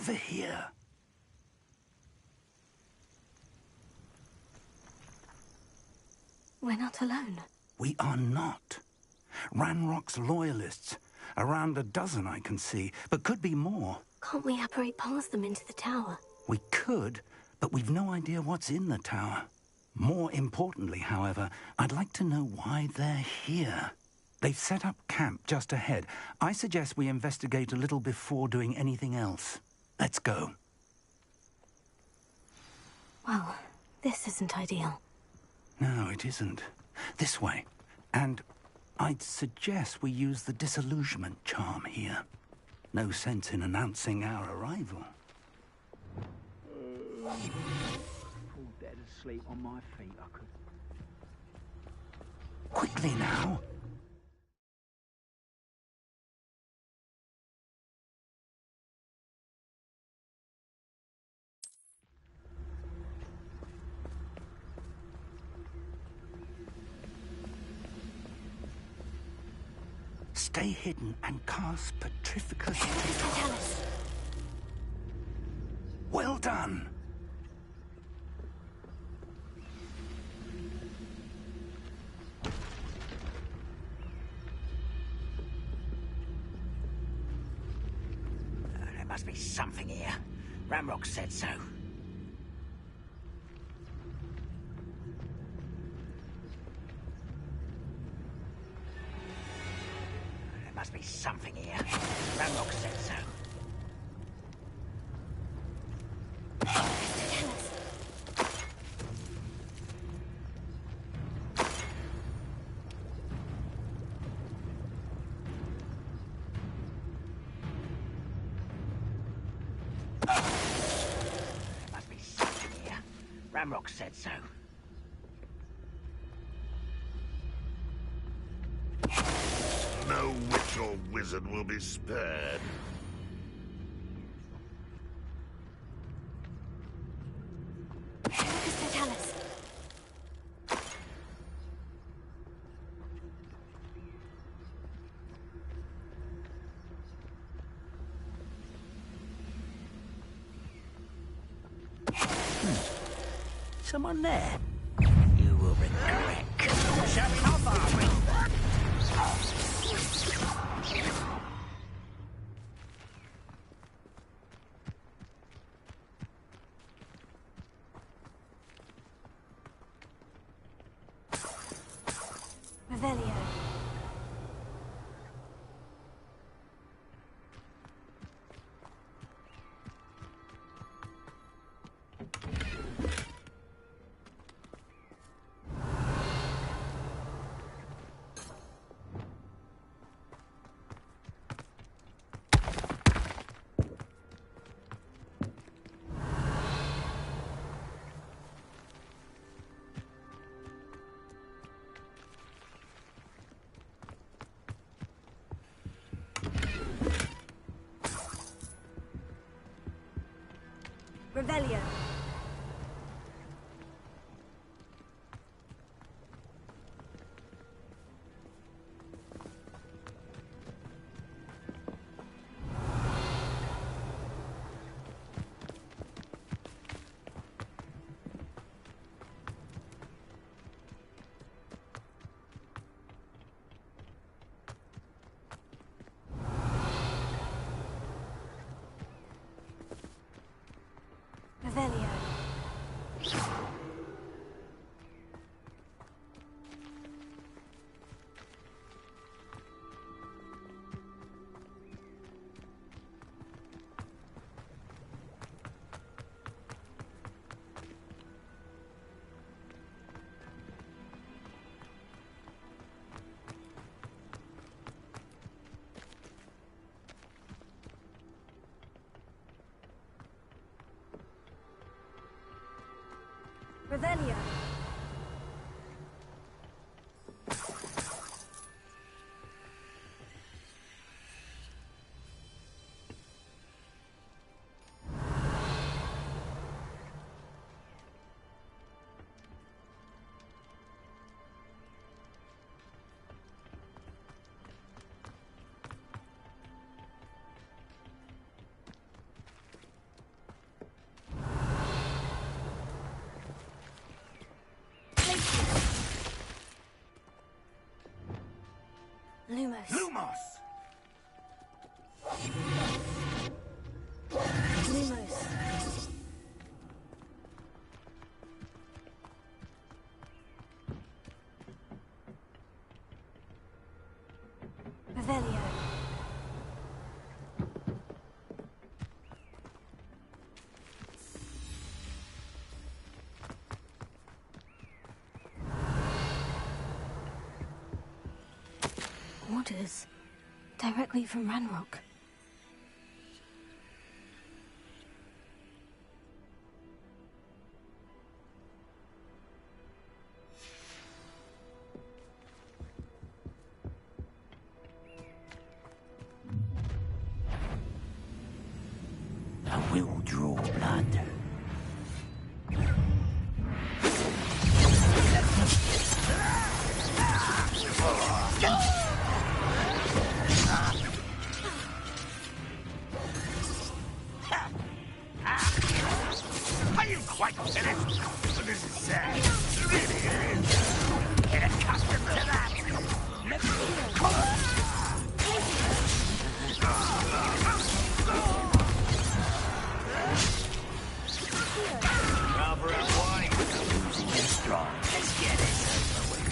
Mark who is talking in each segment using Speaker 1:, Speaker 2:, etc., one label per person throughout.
Speaker 1: over here.
Speaker 2: We're not alone.
Speaker 1: We are not. Ranrock's loyalists. Around a dozen I can see, but could be more.
Speaker 2: Can't we apparate past them into the tower?
Speaker 1: We could, but we've no idea what's in the tower. More importantly, however, I'd like to know why they're here. They've set up camp just ahead. I suggest we investigate a little before doing anything else. Let's go.
Speaker 2: Well, this isn't ideal.
Speaker 1: No, it isn't. This way. And I'd suggest we use the disillusionment charm here. No sense in announcing our arrival.
Speaker 3: Fall dead asleep on my feet, I could.
Speaker 1: Quickly now. Stay hidden and cast Petrificus. Well done.
Speaker 4: There must be something here. Ramrock said so. Must be something here. Ramrock said so. There must be something here. Ramrock said so.
Speaker 5: No witch or wizard will be spared.
Speaker 4: Someone there? You will regret. Shakava!
Speaker 2: Revelio. Revelio. Revelio. Revelio. Lumos.
Speaker 1: Lumos!
Speaker 2: Lumos. Revelio. Orders. Directly from Ranrock.
Speaker 4: I will draw blood.
Speaker 5: Are you quite finished? This is sad. It really is.
Speaker 4: Get accustomed to that. Rubber and white. Losing you strong. Let's get it over with.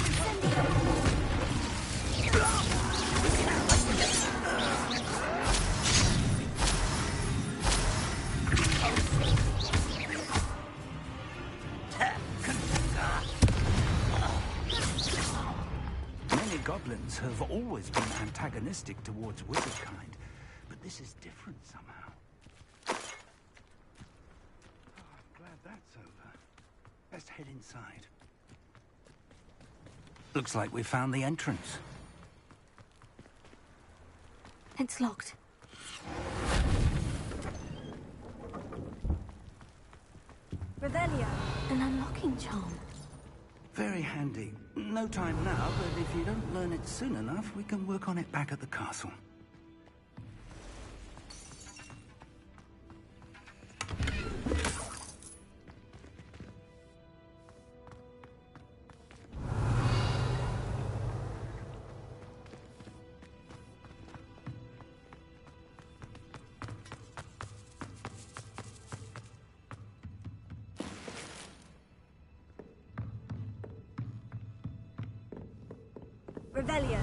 Speaker 1: Many goblins have always been antagonistic towards wizard kind, but this is different somehow. Oh, I'm glad that's over. Let's head inside. Looks like we found the entrance.
Speaker 2: It's locked. Revelio. An unlocking charm.
Speaker 1: Very handy. No time now, but if you don't learn it soon enough, we can work on it back at the castle.
Speaker 2: Revelio.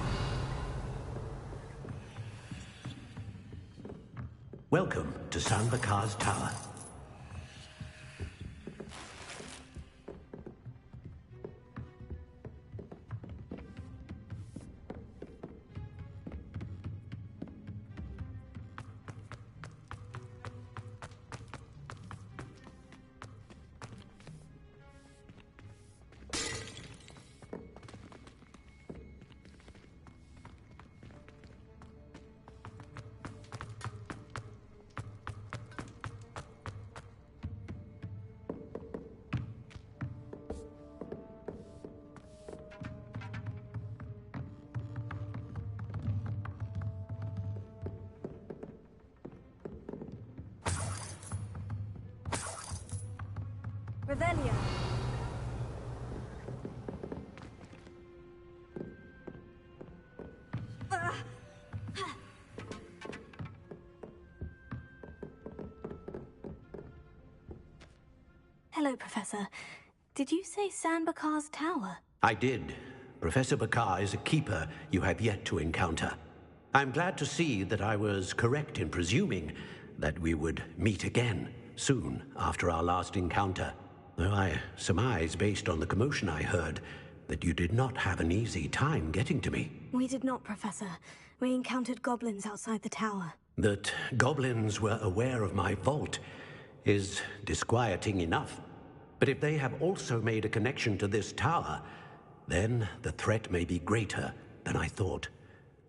Speaker 6: Welcome to Sanbakar's Tower.
Speaker 2: Revelio. Hello, Professor. Did you say Sanbakar's Tower?
Speaker 6: I did. Professor Bakar is a keeper you have yet to encounter. I'm glad to see that I was correct in presuming that we would meet again soon after our last encounter. Though I surmise, based on the commotion I heard, that you did not have an easy time getting to me.
Speaker 2: We did not, Professor. We encountered goblins outside the tower.
Speaker 6: That goblins were aware of my vault is disquieting enough. But if they have also made a connection to this tower, then the threat may be greater than I thought.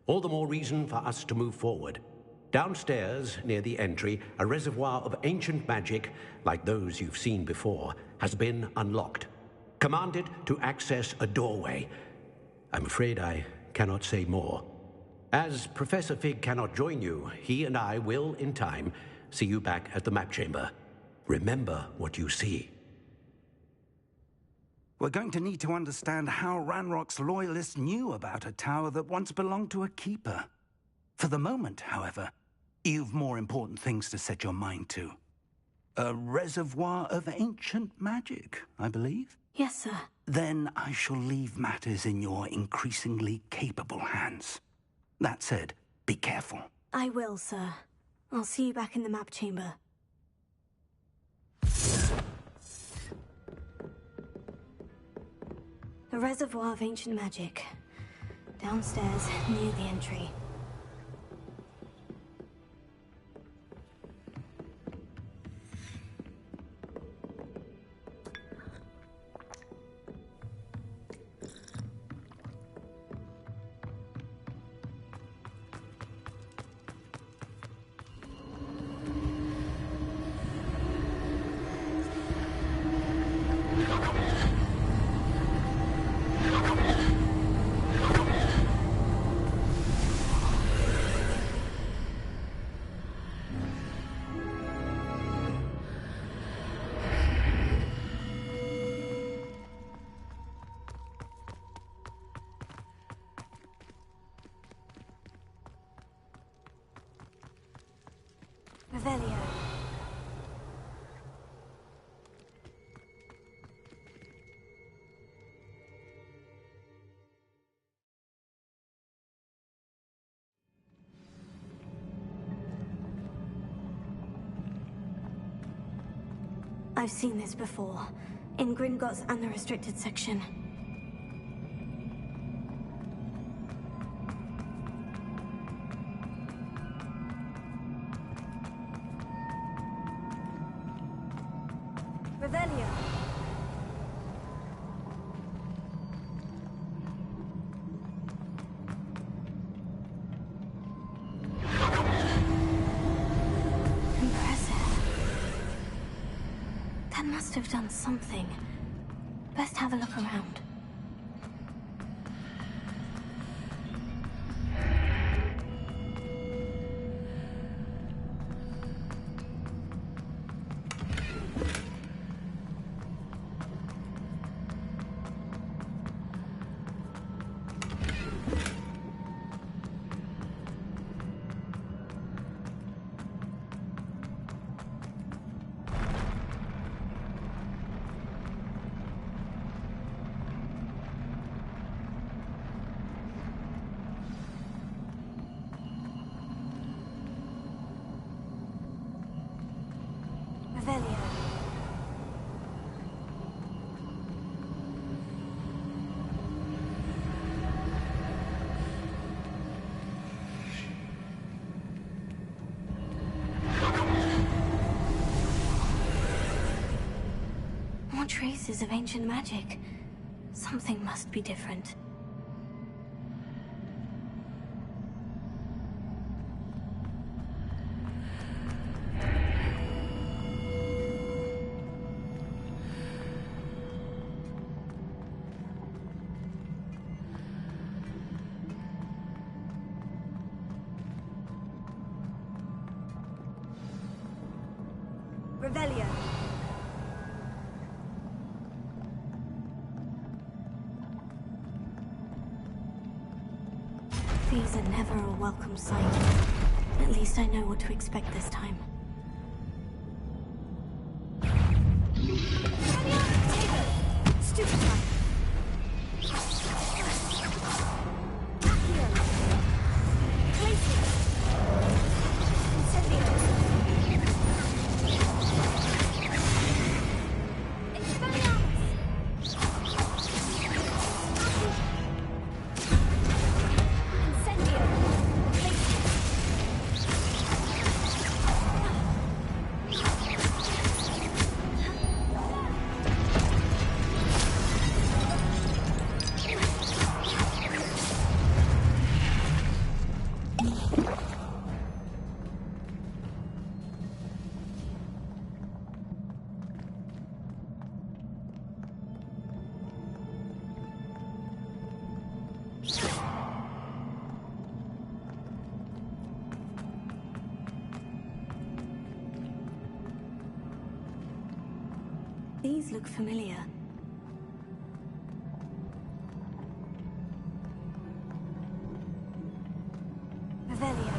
Speaker 6: All the more reason for us to move forward. Downstairs, near the entry, a reservoir of ancient magic, like those you've seen before, has been unlocked. Commanded to access a doorway. I'm afraid I cannot say more. As Professor Fig cannot join you, he and I will, in time, see you back at the map chamber. Remember what you see.
Speaker 1: We're going to need to understand how Ranrock's loyalists knew about a tower that once belonged to a keeper. For the moment, however, you've more important things to set your mind to. A reservoir of ancient magic, I believe?
Speaker 2: Yes, sir.
Speaker 1: Then I shall leave matters in your increasingly capable hands. That said, be careful.
Speaker 2: I will, sir. I'll see you back in the map chamber. A reservoir of ancient magic. Downstairs, near the entry. Revelio. I've seen this before, in Gringotts and the restricted section. Revelio. Impressive. That must have done something. Best have a look around. Revelio. More traces of ancient magic. Something must be different. Revelio. These are never a welcome sight. At least I know what to expect this time. Stupefy. Accio. Glacier. Incendio. These look familiar. Revelio.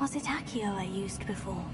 Speaker 2: Was it Accio I used before?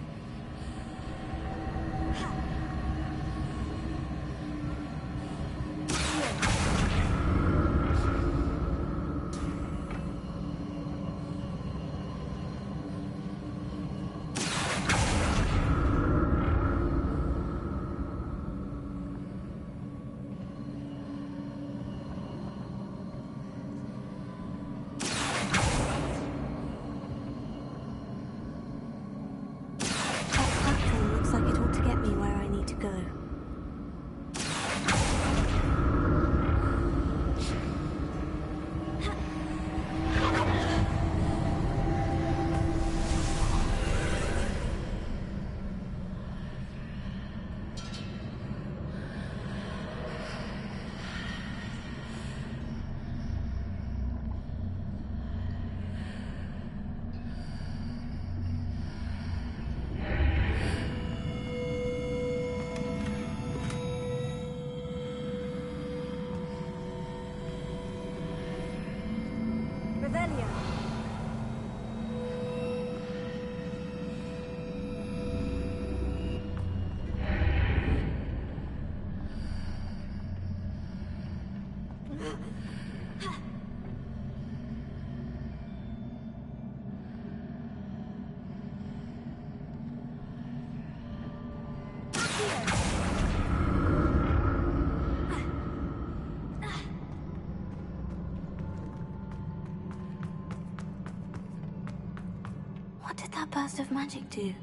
Speaker 2: What did that burst of magic do?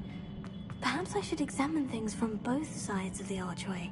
Speaker 2: Perhaps I should examine things from both sides of the archway.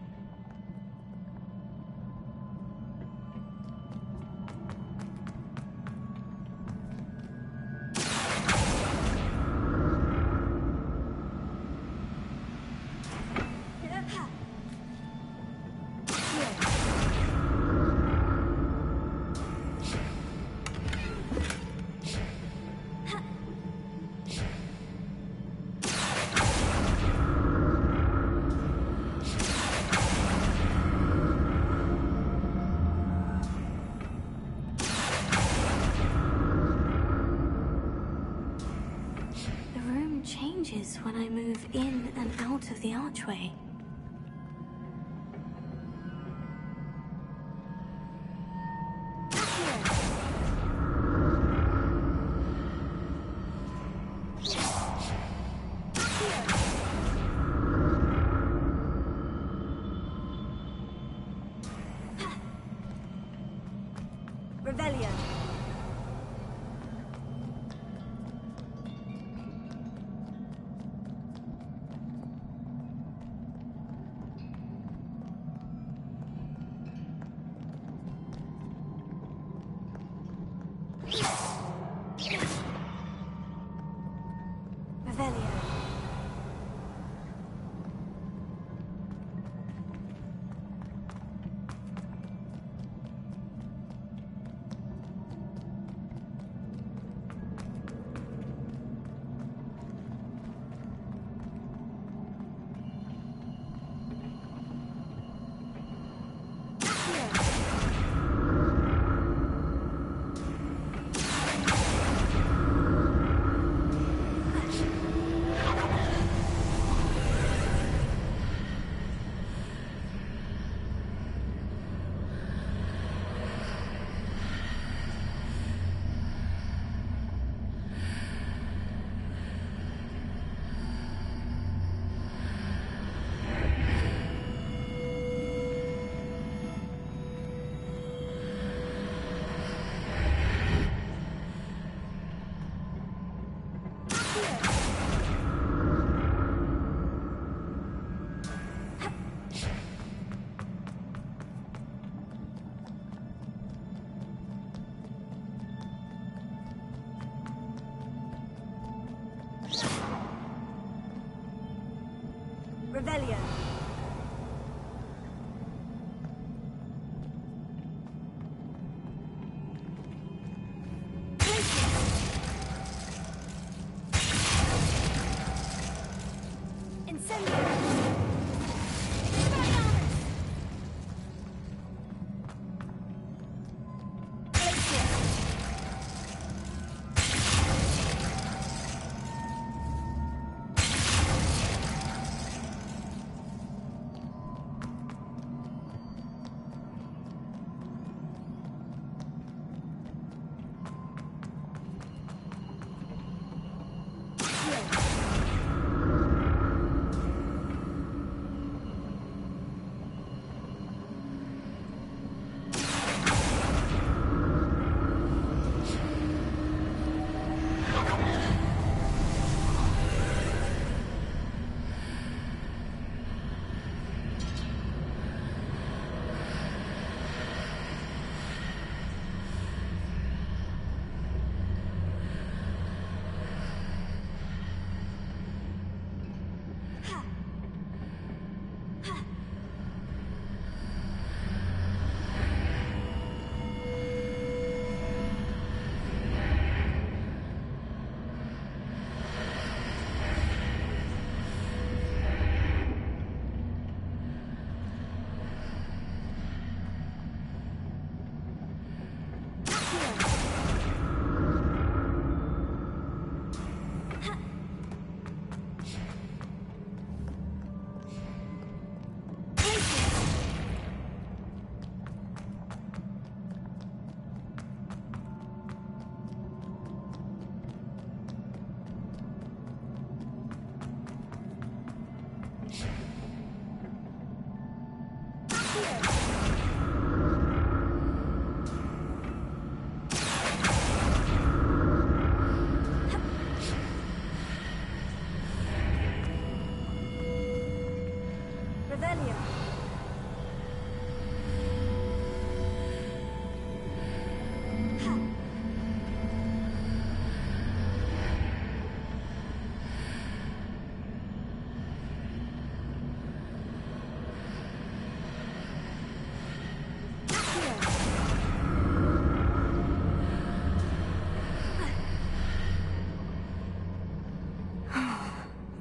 Speaker 2: When I move in and out of the archway. Revelio.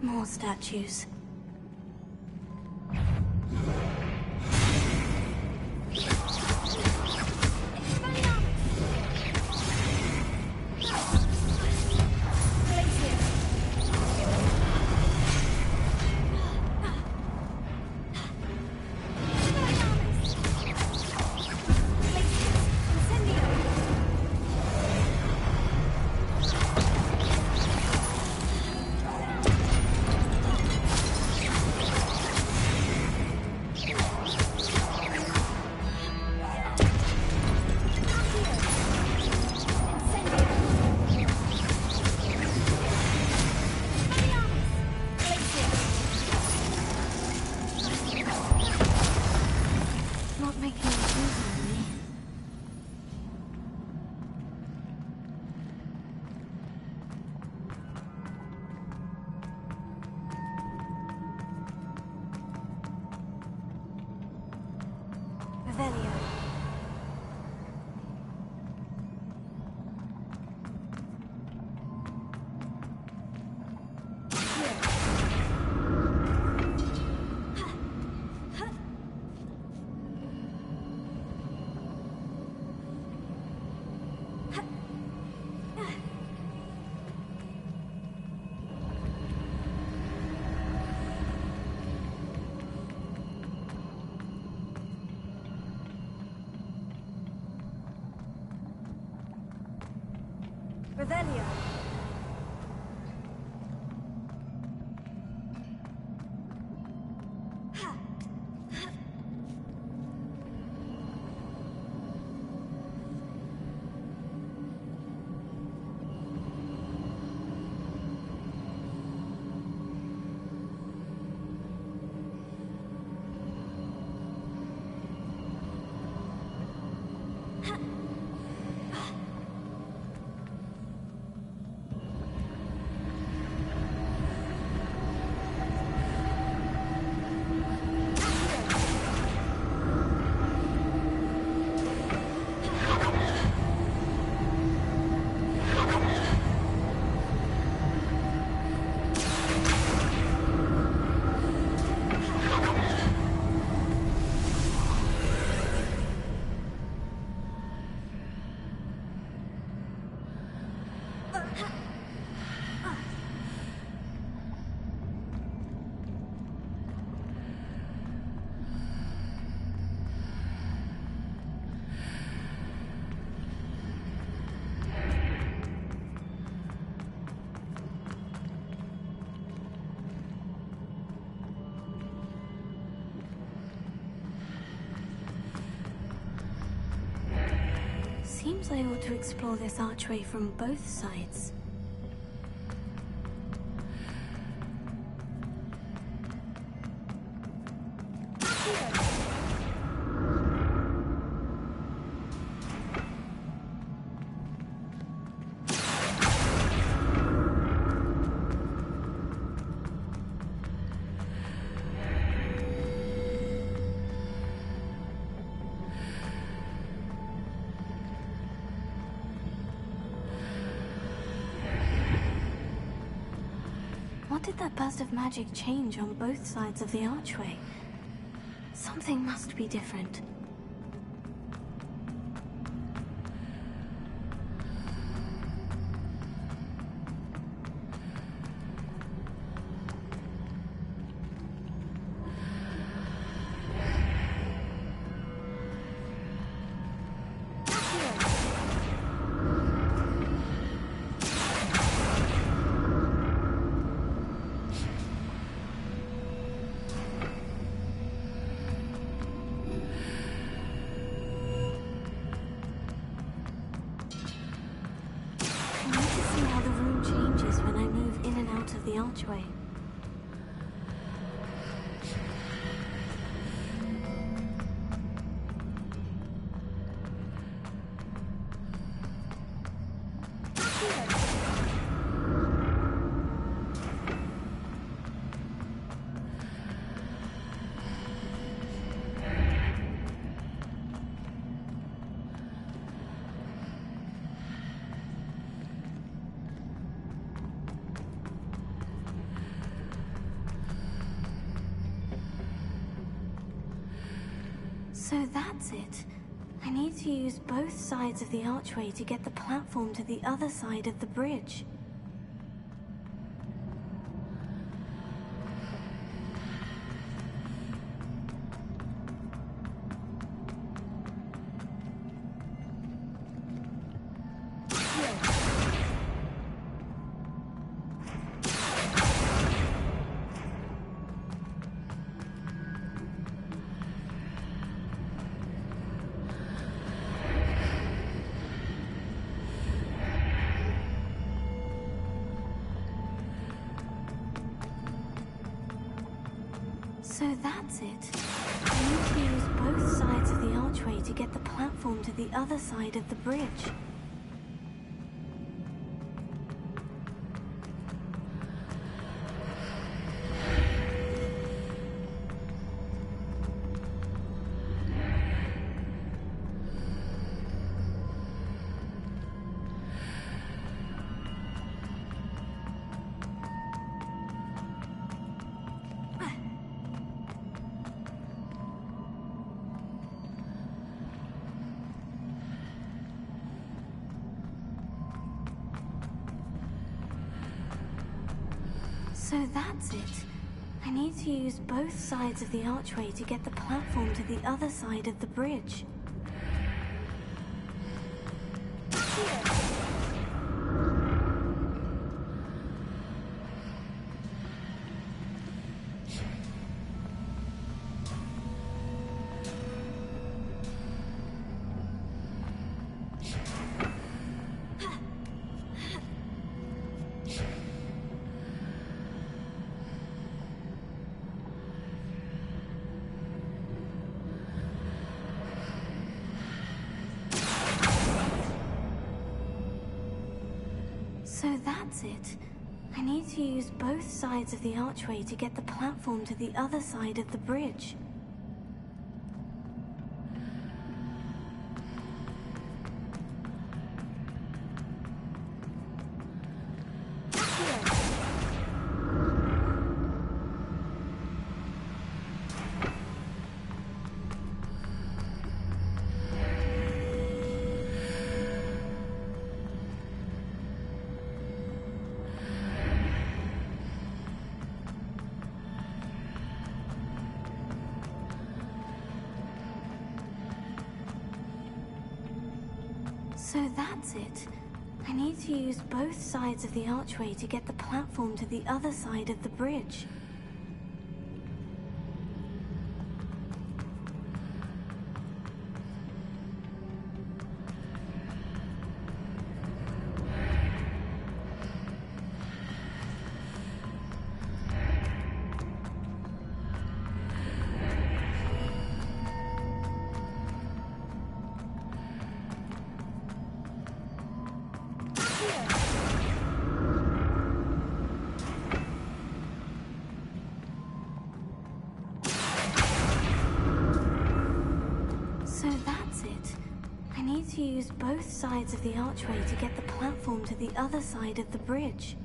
Speaker 2: More statues.
Speaker 7: Revelio.
Speaker 2: Perhaps I ought to explore this archway from both sides. What did that burst of magic change on both sides of the archway? Something must be different. The archway. So that's it. I need to use both sides of the archway to get the platform to the other side of the bridge. So that's it. I need to use both sides of the archway to get the platform to the other side of the bridge. So that's it. I need to use both sides of the archway to get the platform to the other side of the bridge. So that's it. I need to use both sides of the archway to get the platform to the other side of the bridge. So that's it. I need to use both sides of the archway to get the platform to the other side of the bridge. So that's it. I need to use both sides of the archway to get the platform to the other side of the bridge.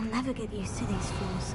Speaker 2: I'll never get used to these floors.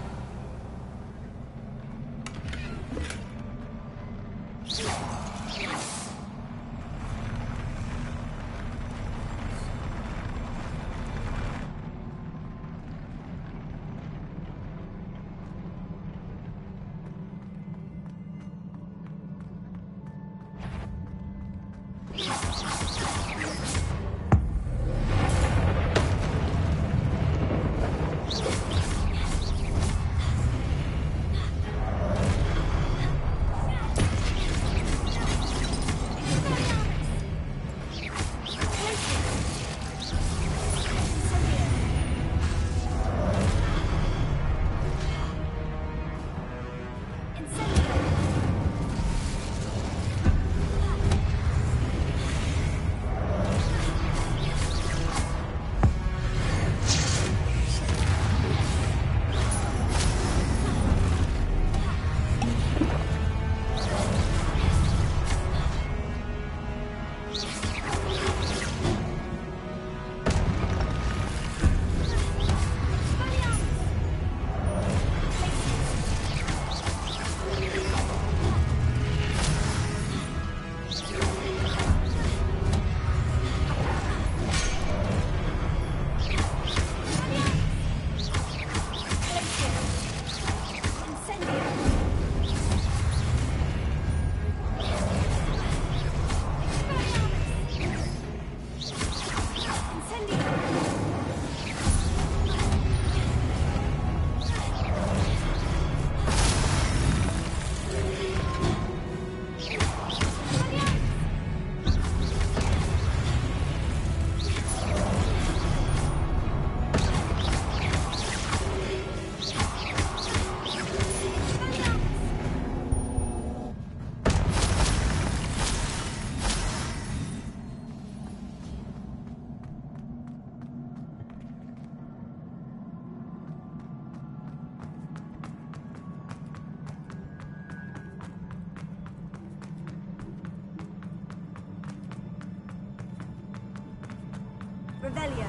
Speaker 7: Revelio.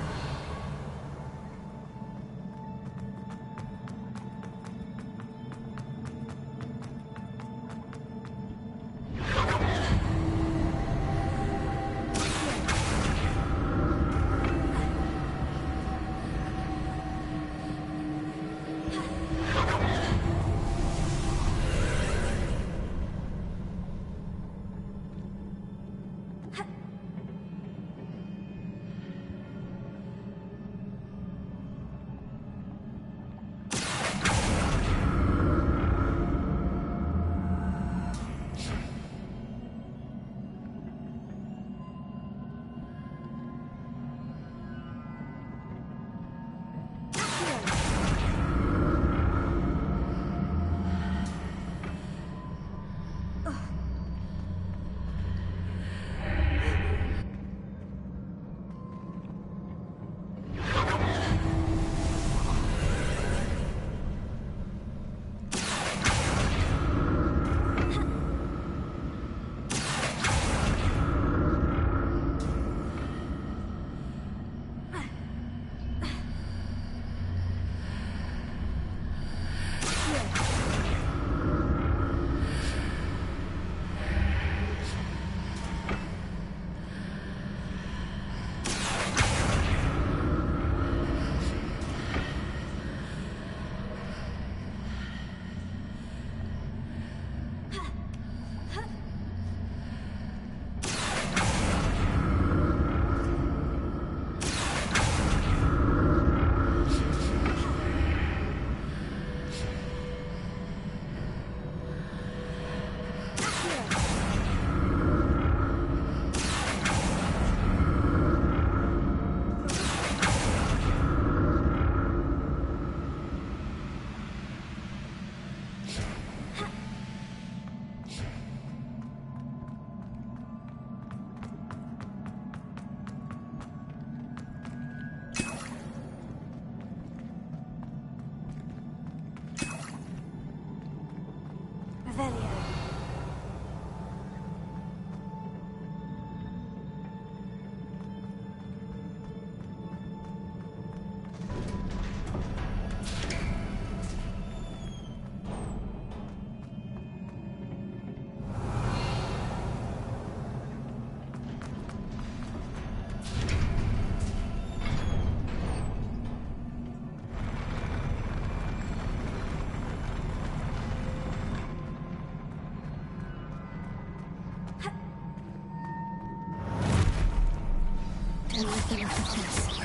Speaker 2: don't like the look of this.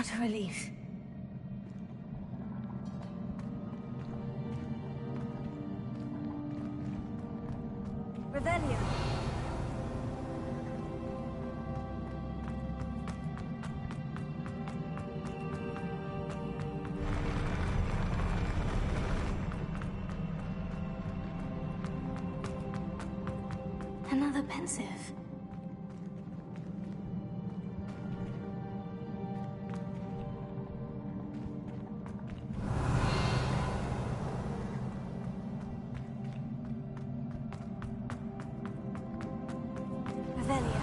Speaker 2: What a relief.
Speaker 7: Revelio.
Speaker 2: Another pensive. Revelio.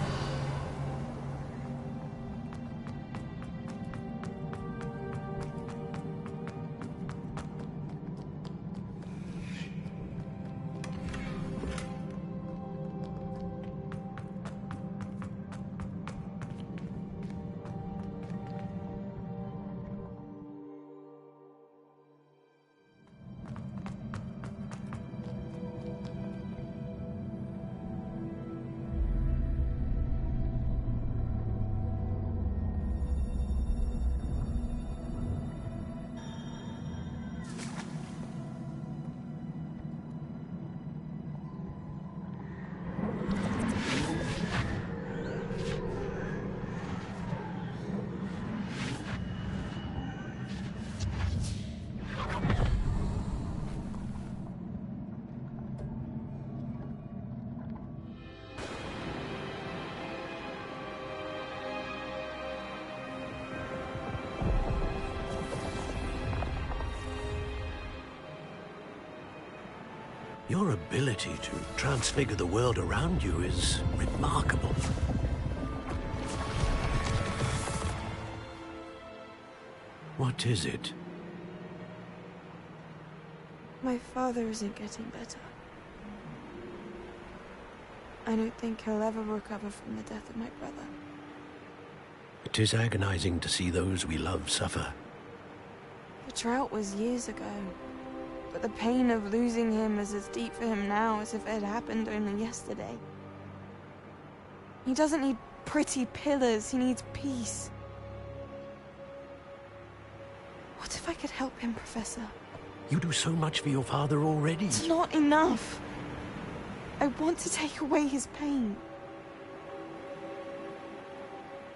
Speaker 6: Your ability to transfigure the world around you is remarkable. What is it?
Speaker 8: My father isn't getting better. I don't think he'll ever recover from the death of my brother.
Speaker 6: It is agonizing to see those we love suffer.
Speaker 8: The drought was years ago, but the pain of losing him is as deep for him now as if it had happened only yesterday. He doesn't need pretty pillars, he needs peace. What if I could help him, Professor?
Speaker 6: You do so much for your father already.
Speaker 8: It's not enough. I want to take away his pain.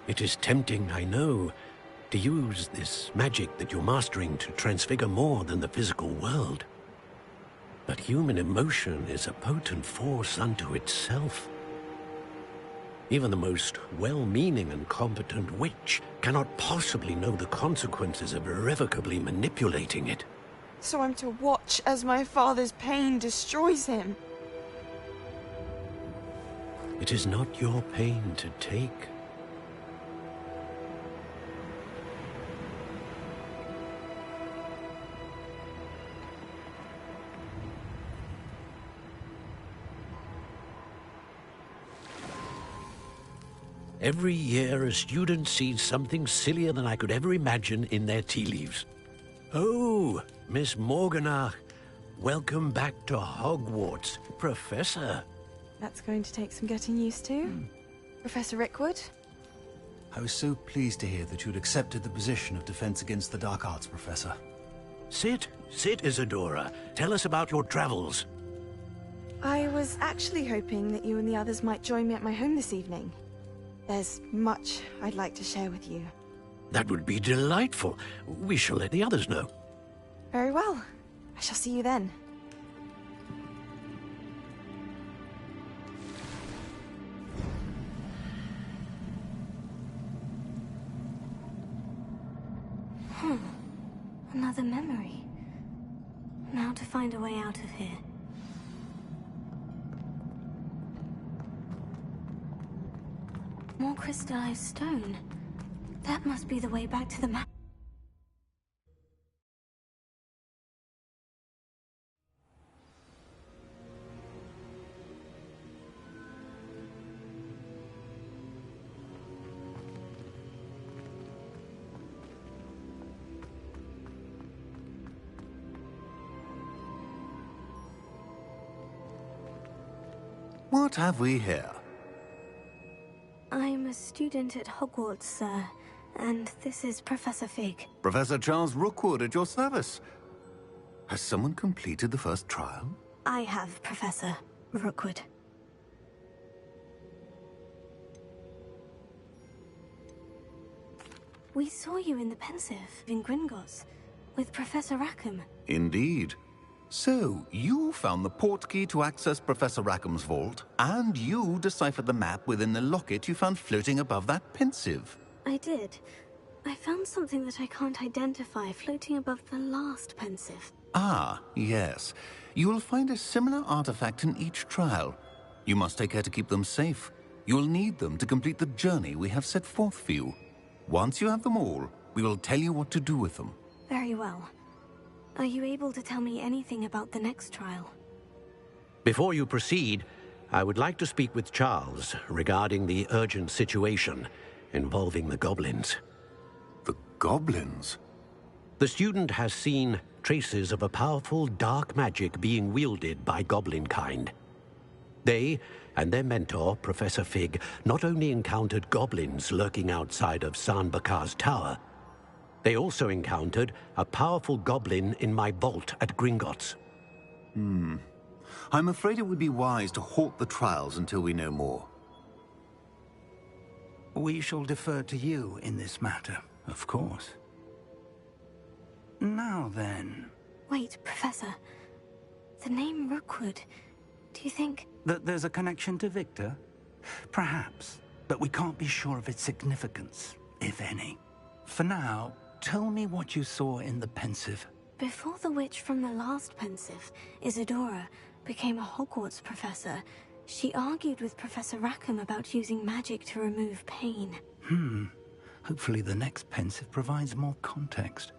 Speaker 6: It is tempting, I know, to use this magic that you're mastering to transfigure more than the physical world. But human emotion is a potent force unto itself. Even the most well-meaning and competent witch cannot possibly know the consequences of irrevocably manipulating it.
Speaker 8: So I'm to watch as my father's pain destroys him.
Speaker 6: It is not your pain to take. Every year, a student sees something sillier than I could ever imagine in their tea leaves. Oh, Miss Morganach, welcome back to Hogwarts, Professor.
Speaker 8: That's going to take some getting used to. Professor Rickwood?
Speaker 9: I was so pleased to hear that you'd accepted the position of Defense Against the Dark Arts, Professor.
Speaker 6: Sit, Isadora. Tell us about your travels.
Speaker 8: I was actually hoping that you and the others might join me at my home this evening. There's much I'd like to share with you.
Speaker 6: That would be delightful. We shall let the others know.
Speaker 8: Very well. I shall see you then.
Speaker 2: Another memory. Now to find a way out of here. More crystallized stone. That must be the way back to the map.
Speaker 10: What have we here?
Speaker 2: I'm a student at Hogwarts, sir, and this is Professor Fig.
Speaker 10: Professor Charles Rookwood at your service. Has someone completed the first trial?
Speaker 2: I have, Professor Rookwood. We saw you in the Pensive in Gringotts with Professor Rackham.
Speaker 10: Indeed. So, you found the port key to access Professor Rackham's vault, and you deciphered the map within the locket you found floating above that pensive.
Speaker 2: I did. I found something that I can't identify floating above the last pensive.
Speaker 10: Ah, yes. You will find a similar artifact in each trial. You must take care to keep them safe. You will need them to complete the journey we have set forth for you. Once you have them all, we will tell you what to do with them.
Speaker 2: Very well. Are you able to tell me anything about the next trial?
Speaker 6: Before you proceed, I would like to speak with Charles regarding the urgent situation involving the goblins.
Speaker 10: The goblins?
Speaker 6: The student has seen traces of a powerful dark magic being wielded by goblin kind. They and their mentor, Professor Fig, not only encountered goblins lurking outside of San Bakar's tower, they also encountered a powerful goblin in my vault at Gringotts.
Speaker 10: I'm afraid it would be wise to halt the trials until we know more.
Speaker 1: We shall defer to you in this matter, of course. Now then...
Speaker 2: Wait, Professor. The name Rookwood. Do you think...
Speaker 1: That there's a connection to Victor? Perhaps, but we can't be sure of its significance, if any. For now, tell me what you saw in the pensive.
Speaker 2: Before the witch from the last pensive, Isadora, became a Hogwarts professor, she argued with Professor Rackham about using magic to remove pain.
Speaker 1: Hopefully the next pensive provides more context.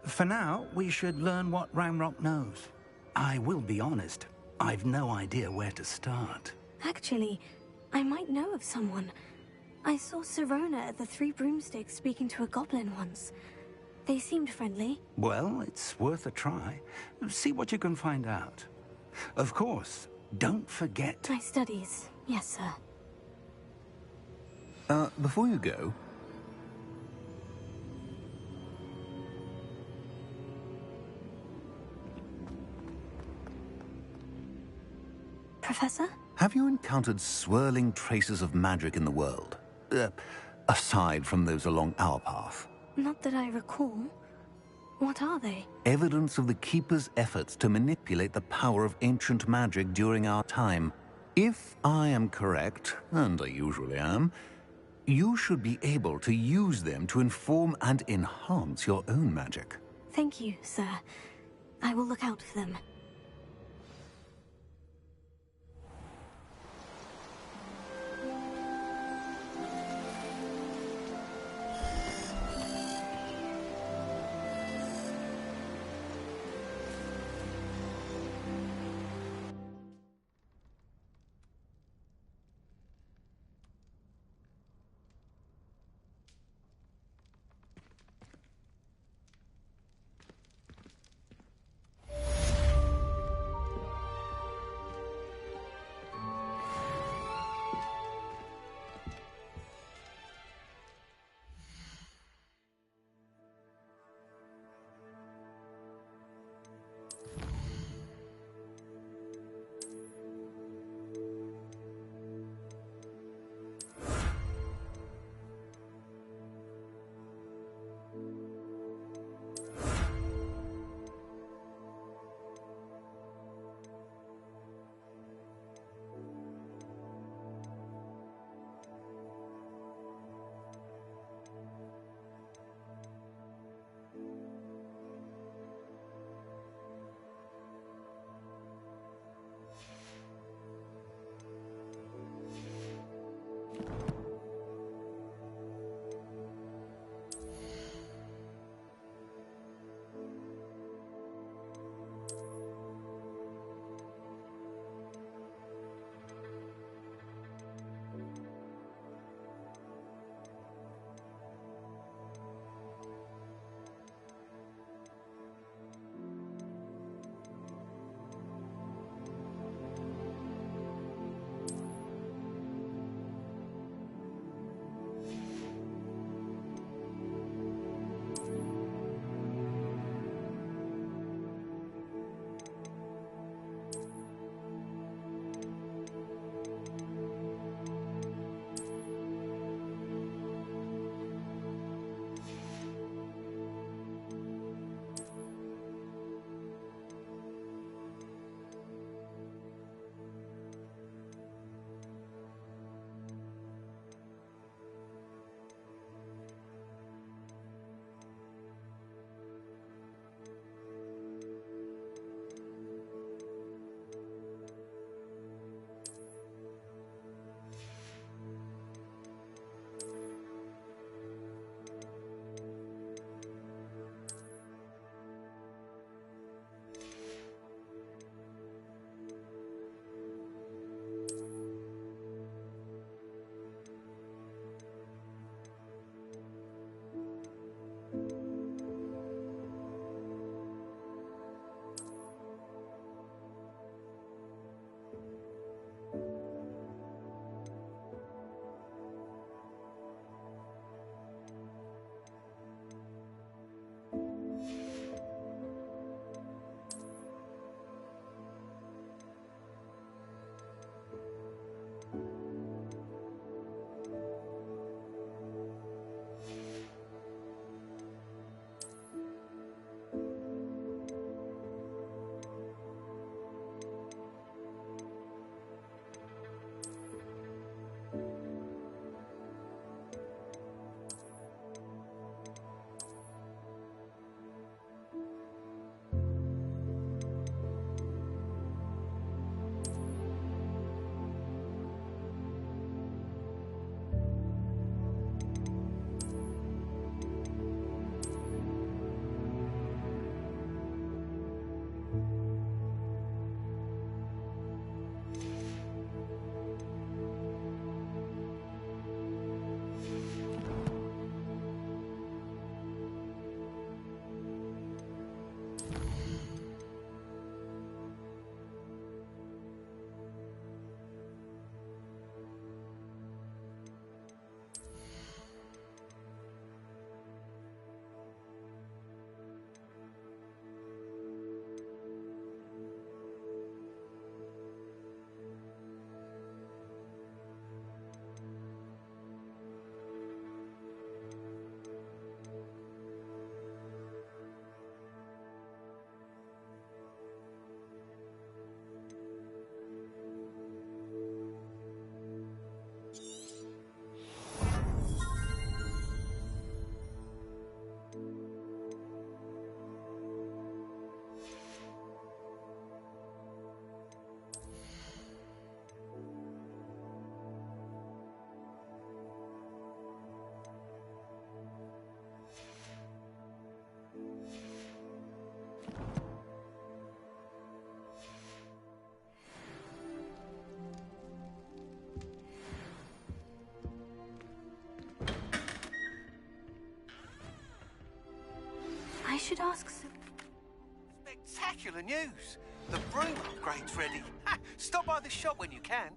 Speaker 1: For now, we should learn what Ramrock knows. I will be honest, I've no idea where to start.
Speaker 2: Actually, I might know of someone. I saw Sirona at the Three Broomsticks speaking to a goblin once. They seemed friendly.
Speaker 1: Well, it's worth a try. See what you can find out. Of course, don't forget...
Speaker 2: My studies, yes, sir.
Speaker 10: Before you go...
Speaker 2: Professor?
Speaker 10: Have you encountered swirling traces of magic in the world? Aside from those along our path?
Speaker 2: Not that I recall. What are they?
Speaker 10: Evidence of the Keeper's efforts to manipulate the power of ancient magic during our time. If I am correct, and I usually am, you should be able to use them to inform and enhance your own magic.
Speaker 2: Thank you, sir. I will look out for them. should ask some...
Speaker 11: Spectacular news! The broom upgrade's ready. Stop by the shop when you can.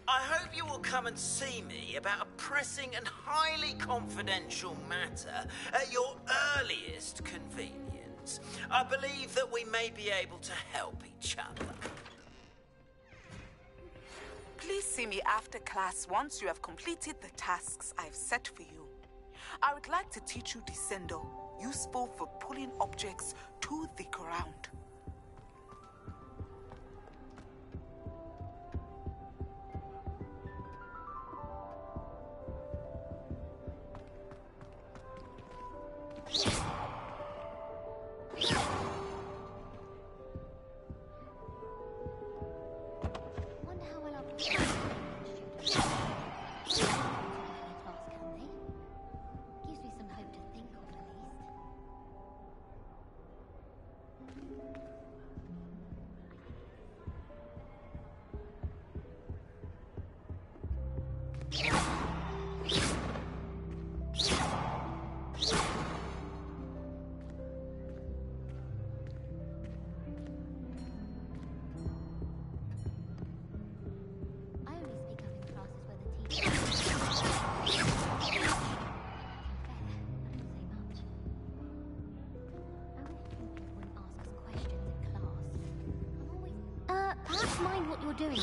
Speaker 12: I hope you will come and see me about a pressing and highly confidential matter at your earliest convenience. I believe that we may be able to help each other.
Speaker 13: Please see me after class once you have completed the tasks I've set for you. I would like to teach you Descendo, useful for pulling objects to the ground.
Speaker 2: Perhaps mind what you're doing.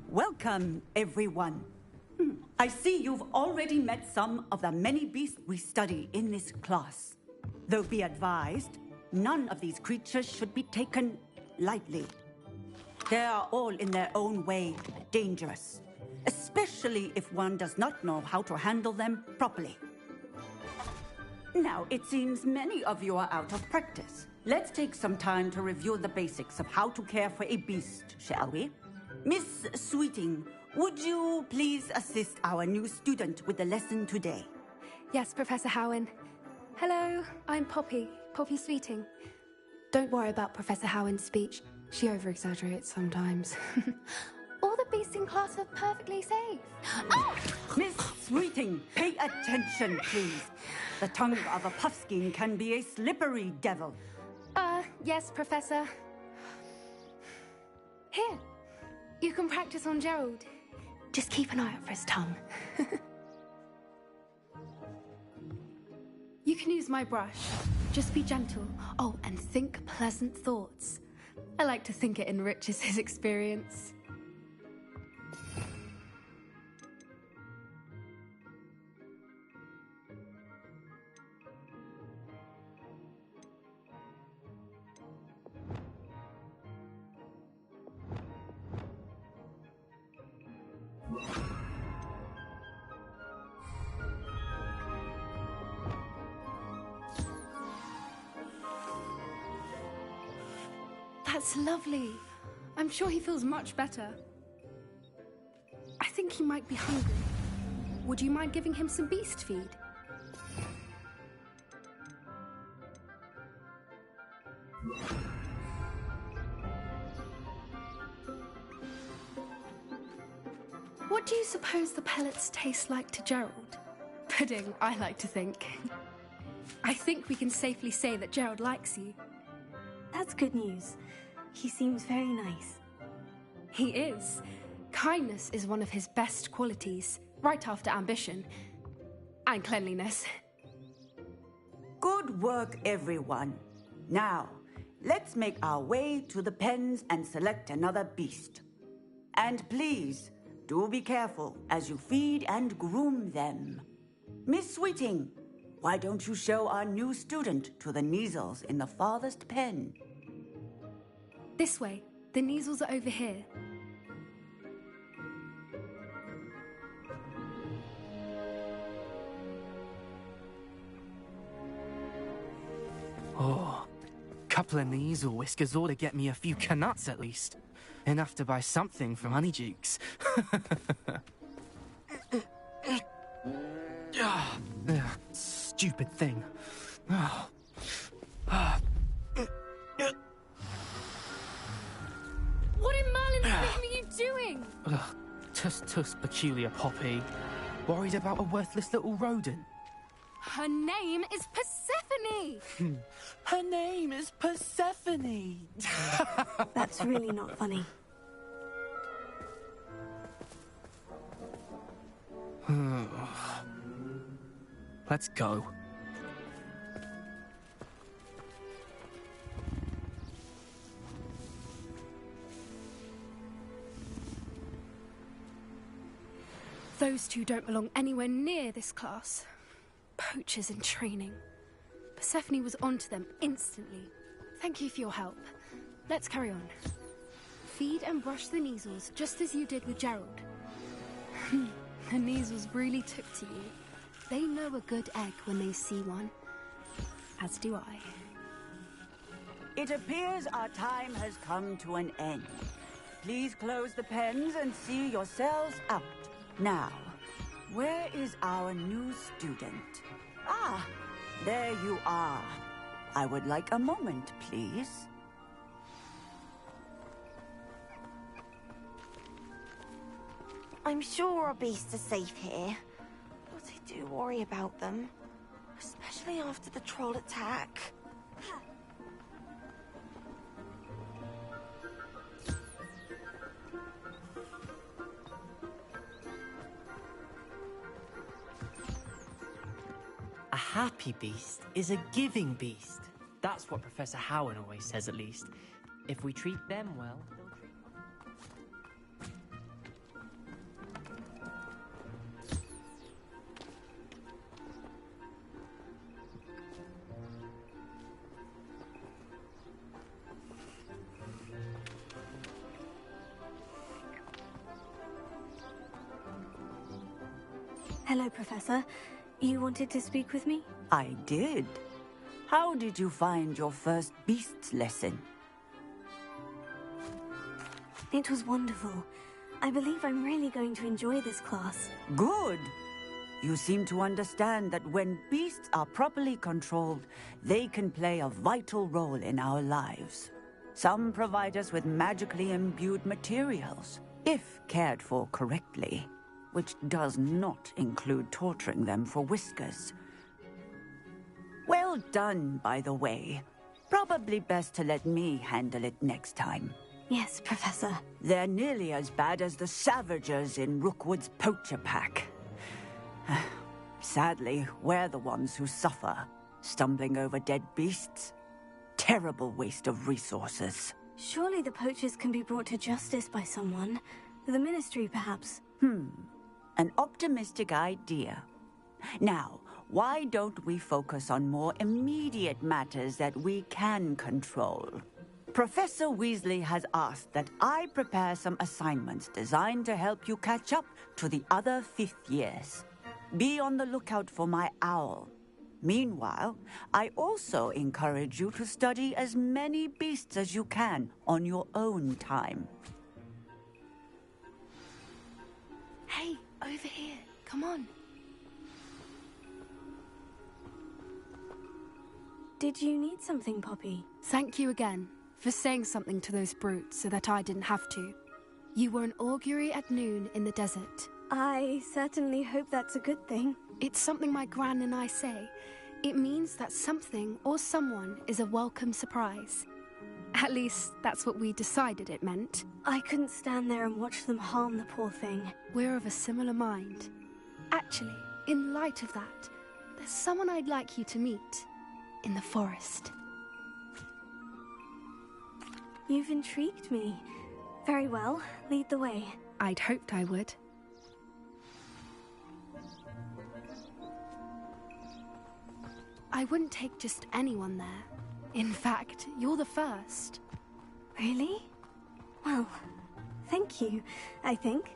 Speaker 14: Welcome, everyone. I see you've already met some of the many beasts we study in this class. Though be advised, none of these creatures should be taken lightly. They are all in their own way dangerous, especially if one does not know how to handle them properly. Now, it seems many of you are out of practice. Let's take some time to review the basics of how to care for a beast, shall we? Miss Sweeting, would you please assist our new student with the lesson today?
Speaker 15: Yes, Professor Howen. Hello, I'm Poppy Sweeting. Don't worry about Professor Howen's speech. She over-exaggerates sometimes. All the beasts in class are perfectly safe.
Speaker 14: Oh! Miss Sweeting, pay attention, please. The tongue of a puffskein can be a slippery devil.
Speaker 15: Yes, Professor. Here. You can practice on Gerald. Just keep an eye out for his tongue. You can use my brush. Just be gentle. Oh, and think pleasant thoughts. I like to think it enriches his experience. That's lovely. I'm sure he feels much better. I think he might be hungry. Would you mind giving him some beast feed? What do you suppose the pellets taste like to Gerald? Pudding, I like to think. I think we can safely say that Gerald likes you.
Speaker 2: That's good news. He seems very nice.
Speaker 15: He is. Kindness is one of his best qualities, right after ambition. And cleanliness.
Speaker 16: Good work, everyone. Now, let's make our way to the pens and select another beast. And please, do be careful as you feed and groom them. Miss Sweeting, why don't you show our new student to the Kneazles in the farthest pen?
Speaker 15: This way. The Kneazles are over here.
Speaker 17: Oh, couple of Kneazle whiskers ought to get me a few canuts at least. Enough to buy something from Honeydukes. Stupid thing.
Speaker 15: What in Merlin's name are you doing?
Speaker 17: Tuss, peculiar Poppy. Worried about a worthless little rodent?
Speaker 15: Her name is Persephone!
Speaker 17: Her name is Persephone!
Speaker 2: That's really not funny.
Speaker 17: Let's go.
Speaker 15: Those two don't belong anywhere near this class. Poachers in training. Persephone was onto them instantly. Thank you for your help. Let's carry on. Feed and brush the Kneazles, just as you did with Gerald. The Kneazles really took to you. They know a good egg when they see one. As do I.
Speaker 16: It appears our time has come to an end. Please close the pens and see yourselves out. Now, where is our new student? Ah, there you are. I would like a moment, please.
Speaker 18: I'm sure our beasts are safe here, but I do worry about them, especially after the troll attack.
Speaker 19: A happy beast is a giving beast. That's what Professor Howen always says, at least. If we treat them well, they'll treat us.
Speaker 2: Hello, Professor. You wanted to speak with me?
Speaker 16: I did. How did you find your first beasts lesson?
Speaker 2: It was wonderful. I believe I'm really going to enjoy this class.
Speaker 16: Good. You seem to understand that when beasts are properly controlled, they can play a vital role in our lives. Some provide us with magically imbued materials, if cared for correctly, which does not include torturing them for whiskers. Well done, by the way. Probably best to let me handle it next time.
Speaker 2: Yes, Professor.
Speaker 16: They're nearly as bad as the Savagers in Rookwood's poacher pack. Sadly, we're the ones who suffer, stumbling over dead beasts. Terrible waste of resources.
Speaker 2: Surely the poachers can be brought to justice by someone. The Ministry, perhaps.
Speaker 16: An optimistic idea. Now, why don't we focus on more immediate matters that we can control? Professor Weasley has asked that I prepare some assignments designed to help you catch up to the other 5th years. Be on the lookout for my owl. Meanwhile, I also encourage you to study as many beasts as you can on your own time.
Speaker 15: Hey, over here. Come on.
Speaker 2: Did you need something, Poppy?
Speaker 15: Thank you again for saying something to those brutes so that I didn't have to. You were an augury at noon in the desert.
Speaker 2: I certainly hope that's a good thing.
Speaker 15: It's something my gran and I say. It means that something or someone is a welcome surprise. At least, that's what we decided it meant.
Speaker 2: I couldn't stand there and watch them harm the poor thing.
Speaker 15: We're of a similar mind. Actually, in light of that, there's someone I'd like you to meet. In the forest.
Speaker 2: You've intrigued me. Very well, lead the way.
Speaker 15: I'd hoped I would. I wouldn't take just anyone there. In fact, you're the first.
Speaker 2: Really? Well, thank you, I think.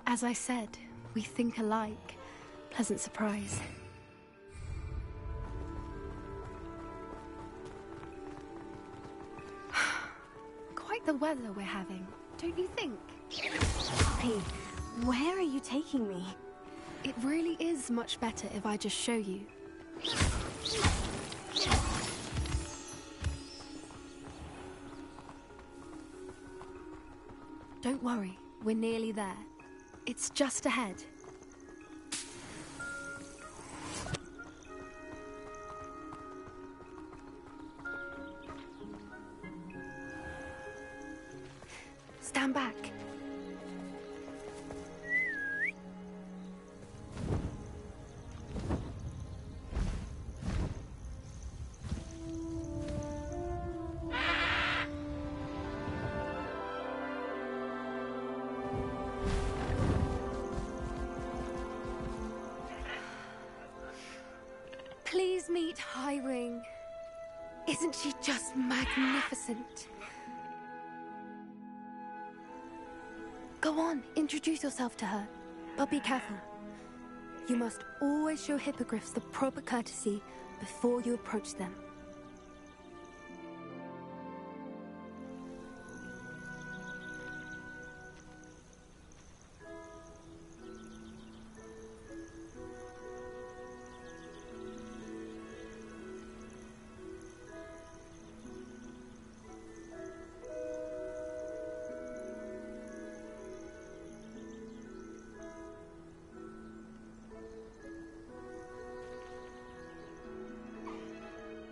Speaker 15: As I said, we think alike. Pleasant surprise. Quite the weather we're having, don't you think?
Speaker 2: Hey, where are you taking me?
Speaker 15: It really is much better if I just show you. Don't worry, we're nearly there. It's just ahead. Stand back. Please meet Highwing. Isn't she just magnificent? Go on, introduce yourself to her. But be careful. You must always show hippogriffs the proper courtesy before you approach them.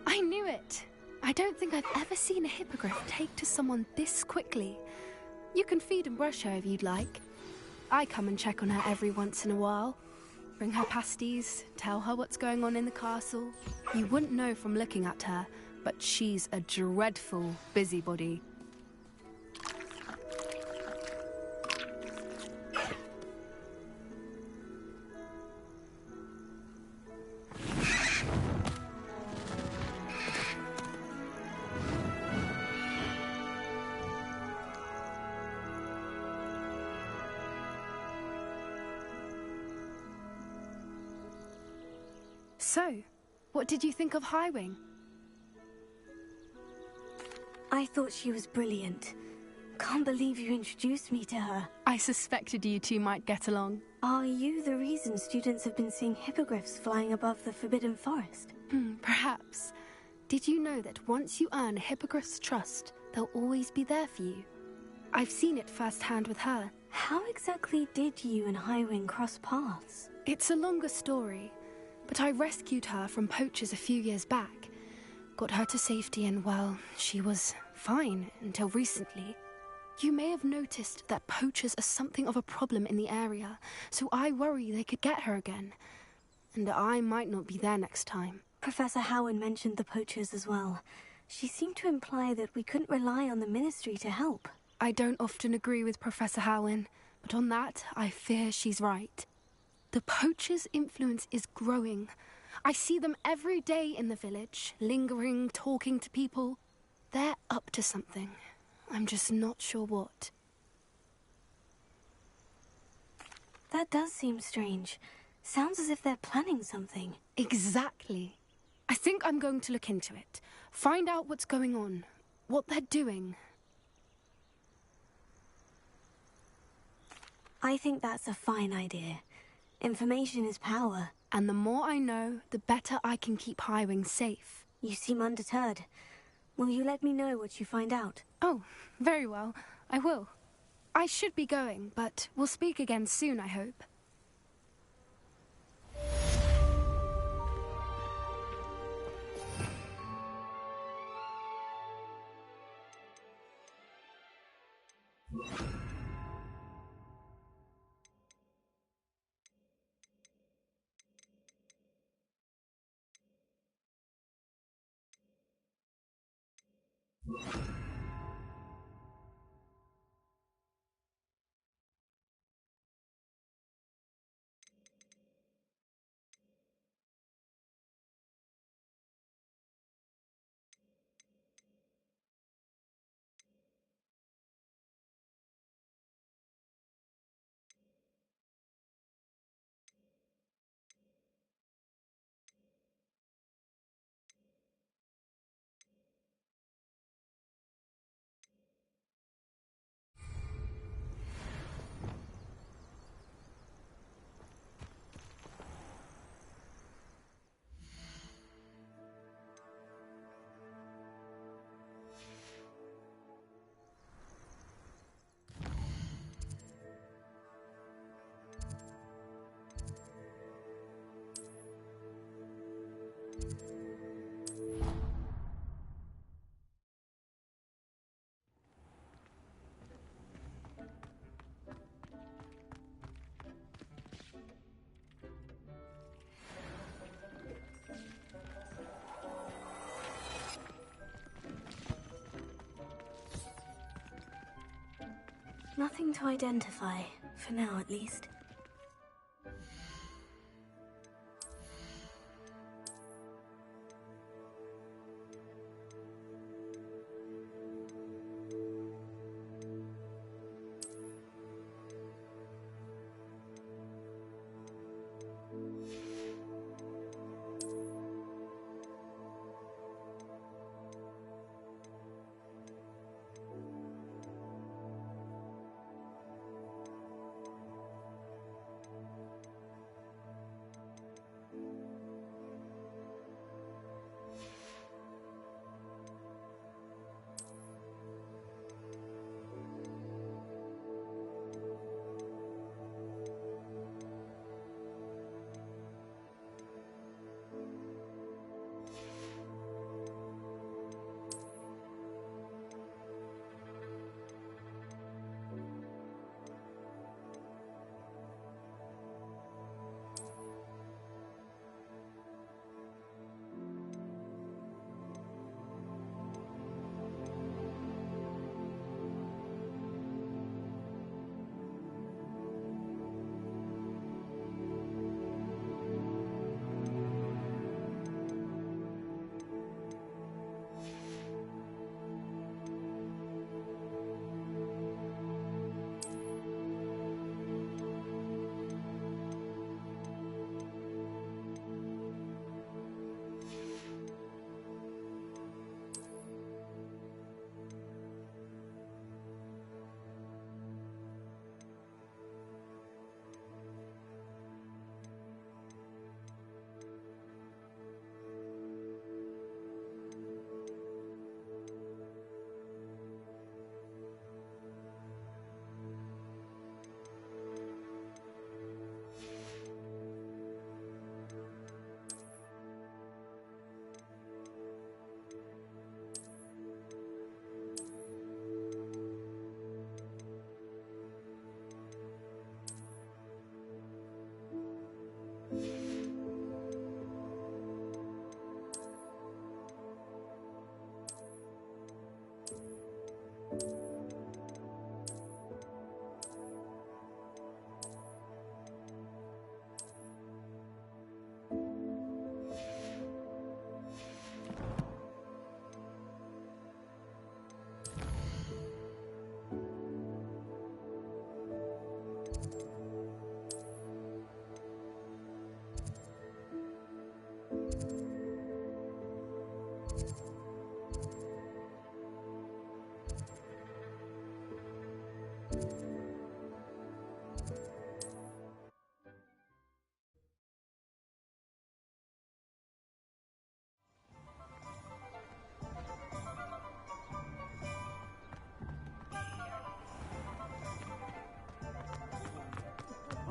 Speaker 15: I knew it! I don't think I've ever seen a hippogriff take to someone this quickly. You can feed and brush her if you'd like. I come and check on her every once in a while. Bring her pasties, tell her what's going on in the castle. You wouldn't know from looking at her, but she's a dreadful busybody. So, what did you think of Highwing?
Speaker 2: I thought she was brilliant. Can't believe you introduced me to her.
Speaker 15: I suspected you two might get along.
Speaker 2: Are you the reason students have been seeing hippogriffs flying above the Forbidden Forest?
Speaker 15: Perhaps. Did you know that once you earn a hippogriff's trust, they'll always be there for you? I've seen it firsthand with her.
Speaker 2: How exactly did you and Highwing cross paths?
Speaker 15: It's a longer story. But I rescued her from poachers a few years back. Got her to safety and, well, she was fine until recently. You may have noticed that poachers are something of a problem in the area, so I worry they could get her again. And I might not be there next time.
Speaker 2: Professor Howard mentioned the poachers as well. She seemed to imply that we couldn't rely on the Ministry to help.
Speaker 15: I don't often agree with Professor Howard, but on that, I fear she's right. The poachers' influence is growing. I see them every day in the village, lingering, talking to people. They're up to something. I'm just not sure what.
Speaker 2: That does seem strange. Sounds as if they're planning something.
Speaker 15: Exactly. I think I'm going to look into it. Find out what's going on. What they're doing.
Speaker 2: I think that's a fine idea. Information is power.
Speaker 15: And the more I know, the better I can keep Highwing safe.
Speaker 2: You seem undeterred. Will you let me know what you find out?
Speaker 15: Oh, very well. I will. I should be going, but we'll speak again soon, I hope.
Speaker 2: Nothing to identify, for now at least.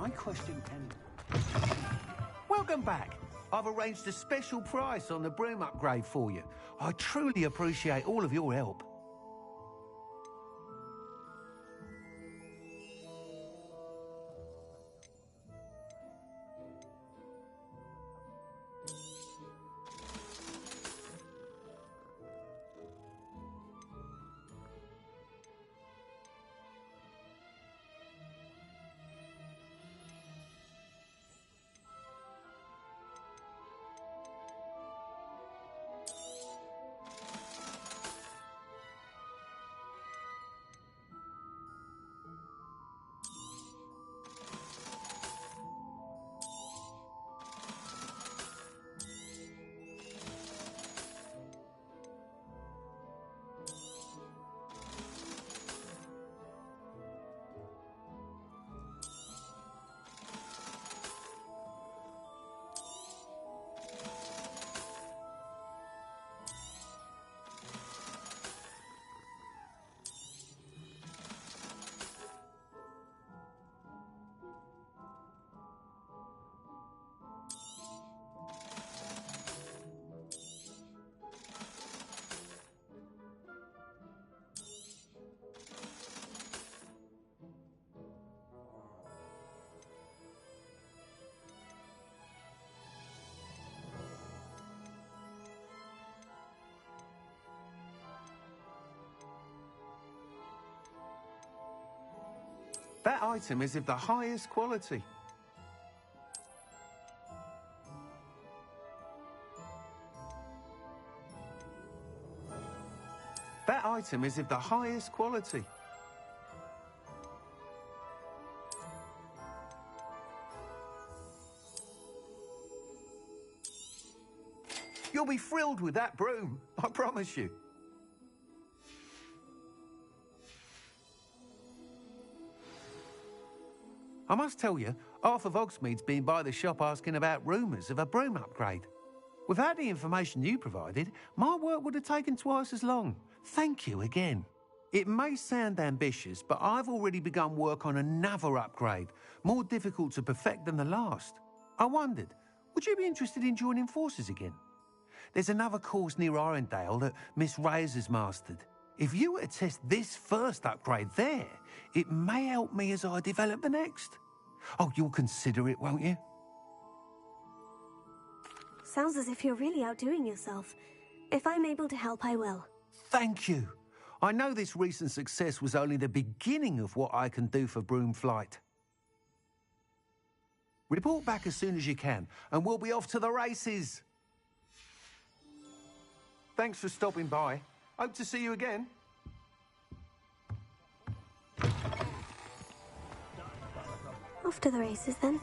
Speaker 11: I question any. Welcome back. I've arranged a special price on the broom upgrade for you. I truly appreciate all of your help. That item is of the highest quality. That item is of the highest quality. You'll be thrilled with that broom, I promise you. I must tell you, half of Hogsmeade's been by the shop asking about rumours of a broom upgrade. Without the information you provided, my work would have taken twice as long. Thank you again. It may sound ambitious, but I've already begun work on another upgrade, more difficult to perfect than the last. I wondered, would you be interested in joining forces again? There's another course near Arendelle that Miss Reyes has mastered. If you were to test this first upgrade there, it may help me as I develop the next. Oh, you'll consider it, won't you?
Speaker 2: Sounds as if you're really outdoing yourself. If I'm able to help, I will.
Speaker 11: Thank you. I know this recent success was only the beginning of what I can do for Broom Flight. Report back as soon as you can, and we'll be off to the races. Thanks for stopping by. Hope to see you again.
Speaker 2: Off to the races, then.